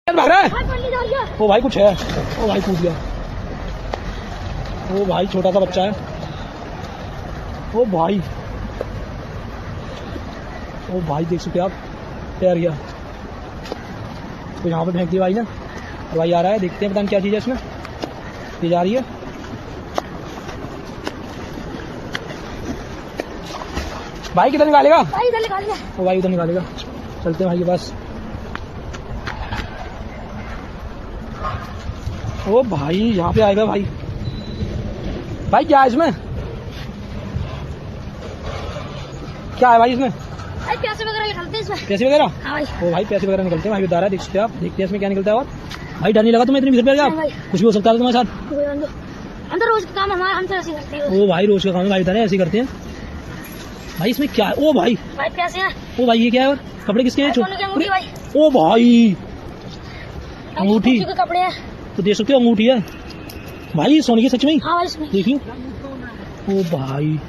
भाग रहा है। ओ भाई कुछ है। ओ भाई कूद गया। ओ भाई छोटा सा बच्चा है। ओ भाई देख सकते आप, तैर गया। तो यहाँ पे फेंक दिया भाई ने। भाई आ रहा है, देखते हैं पता नहीं क्या चीज़ है इसमें। ये जा रही है। भाई किधर निकालेगा? भाई इधर निकालेगा। ओ भाई उधर निकालेगा। चलते हैं भाई के पास। ओ भाई यहाँ पे आएगा भाई। भाई क्या है इसमें? क्या है भाई इसमें? भाई पैसे वगैरह निकलते हैं इसमें। पैसे वगैरह? हाँ भाई। ओ भाई पैसे वगैरह निकलते हैं भाई, बता रहा है, देख सकते हैं आप। देखते हैं इसमें क्या निकलता है। और भाई डर नहीं लगा तुम्हें इतनी भीड़ में? कुछ भी हो सकता है तुम्हारे साथ। अंदर रोज का काम है हमारा, हम तो ऐसे करते हैं। ओ भाई रोज का काम है भाई, बता रहे ऐसे करते हैं भाई। इसमें क्या है? ओ भाई पैसे हैं। ओ भाई ये क्या है? और कपड़े किसके हैं? सोने की अंगूठी भाई। ओ भाई अंगूठी के कपड़े हैं। तो देख सकते हो, अंगूठी है भाई सोने की सच में। हाँ भाई इसमें देखिए। ओ भाई